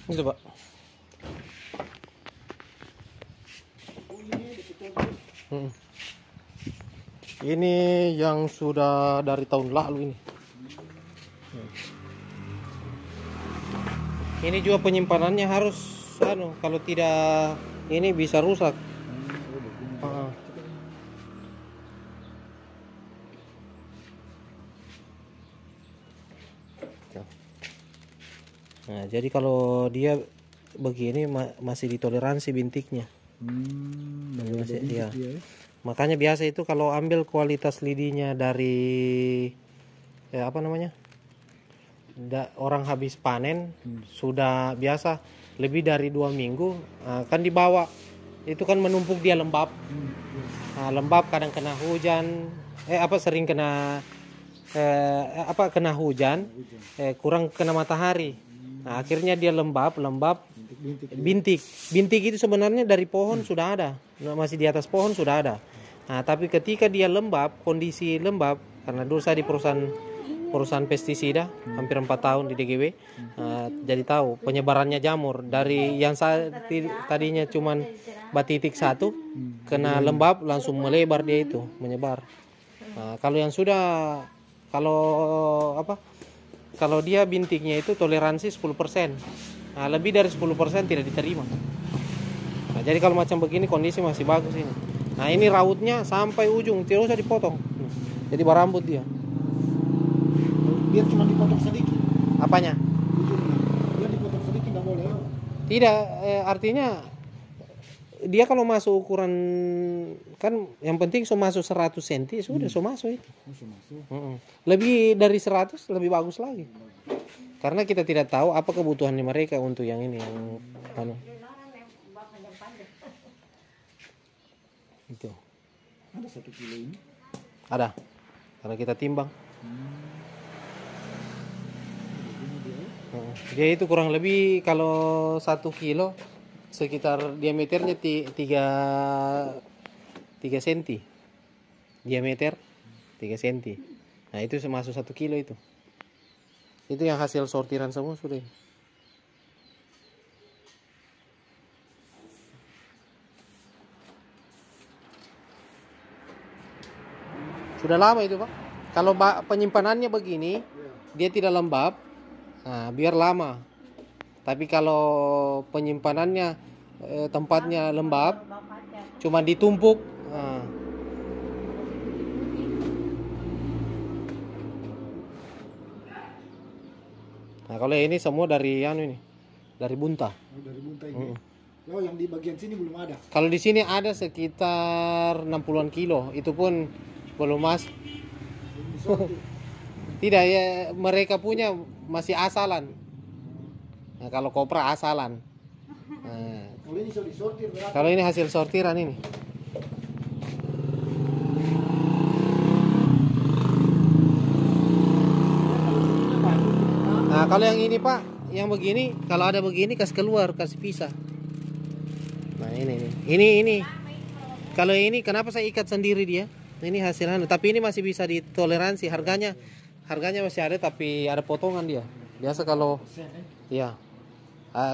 Gitu Pak. Hmm. Ini yang sudah dari tahun lalu ini. Ini juga penyimpanannya harus kalau tidak ini bisa rusak. Nah, jadi kalau dia begini masih ditoleransi bintiknya. Masih, ya. Makanya biasa itu kalau ambil kualitas lidinya dari apa namanya? Orang habis panen sudah biasa lebih dari 2 minggu kan dibawa itu kan menumpuk dia lembab. Lembab kadang kena hujan sering kena kena hujan kurang kena matahari. Nah, akhirnya dia lembab bintik itu sebenarnya dari pohon sudah ada, masih di atas pohon sudah ada. Nah, tapi ketika dia lembab, kondisi lembab, karena dulu saya di perusahaan pestisida hampir 4 tahun di DGW, jadi tahu penyebarannya jamur dari yang tadinya cuman batitik 1 kena lembab langsung melebar dia itu menyebar. Nah, kalau yang sudah kalau dia bintiknya itu toleransi 10%. Nah, lebih dari 10% tidak diterima. Nah, jadi kalau macam begini kondisi masih bagus ini. Nah, ini rautnya sampai ujung, tidak usah dipotong. Jadi berambut dia. Biar cuma dipotong sedikit. Apanya? Ujungnya. Biar dipotong sedikit enggak boleh. Tidak, artinya dia kalau masuk ukuran kan yang penting so masuk 100 cm sudah so masuk itu. Lebih dari 100 lebih bagus lagi. Karena kita tidak tahu apa kebutuhan mereka untuk yang ini yang itu. Ada 1 kilo ini? Ada. Karena kita timbang. Dia itu kurang lebih kalau 1 kilo sekitar diameternya 3 cm. Diameter 3 cm. Nah, itu masuk 1 kilo itu. Itu yang hasil sortiran semua sudah. Sudah lama itu Pak. Kalau penyimpanannya begini, dia tidak lembab, nah, biar lama. Tapi kalau penyimpanannya tempatnya lembab, cuma ditumpuk. Nah, kalau ini semua dari ini, dari bunta. Dari bunta ini. Oh, yang di bagian sini belum ada. Kalau di sini ada sekitar 60-an kilo, itu pun belum mas. Tidak ya, mereka punya masih asalan. Nah, kalau kopra asalan. Nah, Kalau ini sudah disortir berapa? Kalau ini hasil sortiran ini. Nah, kalau yang ini Pak, yang begini, kalau ada begini kasih keluar, kasih pisah. Nah, ini. Kalau ini kenapa saya ikat sendiri dia? Ini hasilnya, tapi ini masih bisa ditoleransi, harganya masih ada tapi ada potongan dia. Biasa kalau ya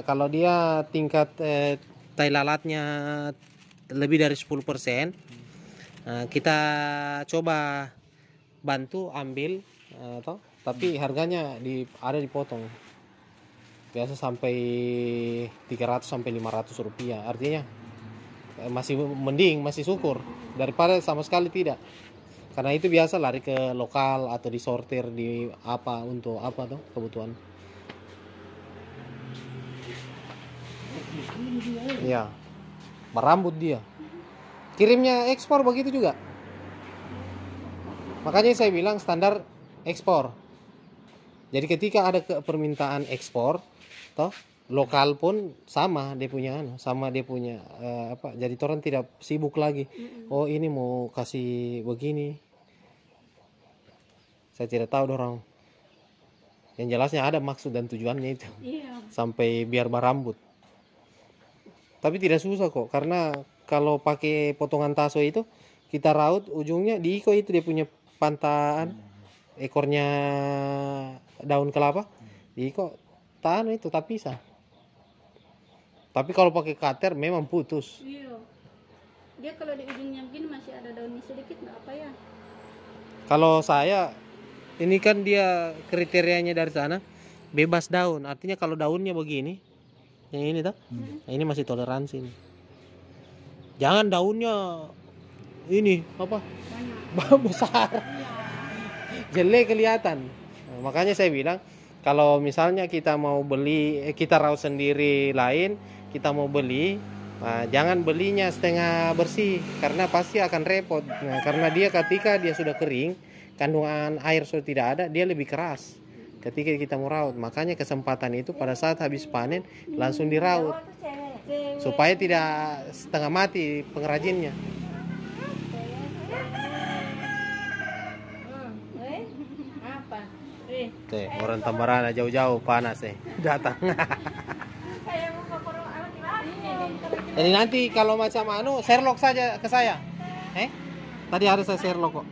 kalau dia tingkat tai lalatnya lebih dari 10%, kita coba bantu ambil tapi harganya ada dipotong. Biasa sampai 300 sampai 500 rupiah. Artinya masih mending, masih syukur daripada sama sekali tidak. Karena itu biasa lari ke lokal atau disortir di apa untuk apa tuh kebutuhan. Ya, berambut dia. Kirimnya ekspor begitu juga. Makanya saya bilang standar ekspor. Jadi ketika ada permintaan ekspor, toh lokal pun sama dia punya jadi orang tidak sibuk lagi. Oh, ini mau kasih begini. Saya tidak tahu orang. Yang jelasnya ada maksud dan tujuannya itu. Sampai biar berambut. Tapi tidak susah kok, karena kalau pakai potongan taso itu kita raut ujungnya diiko itu dia punya pantaan ekornya daun kelapa diiko tahan itu tak pisah. Tapi kalau pakai cutter memang putus. Iya. Dia kalau di ujungnya begini masih ada daunnya sedikit, nggak apa ya? Kalau saya, ini kan dia kriterianya dari sana bebas daun. Artinya kalau daunnya begini, yang ini tuh, nah ini masih toleransi nih. Jangan daunnya ini apa Banyak. besar, Iya. jelek kelihatan. Nah, makanya saya bilang kalau misalnya kita mau beli, kita raut sendiri lain, kita mau beli, nah, jangan belinya setengah bersih karena pasti akan repot. Nah, karena dia ketika dia sudah kering, kandungan air sudah tidak ada, dia lebih keras ketika kita mau raut. Makanya kesempatan itu pada saat habis panen langsung diraut supaya tidak setengah mati pengrajinnya. Apa? Tuh, orang Tambarana jauh-jauh panas datang. Jadi nanti kalau macam anu Sherlock saja ke saya. Tadi harus saya Sherlock kok.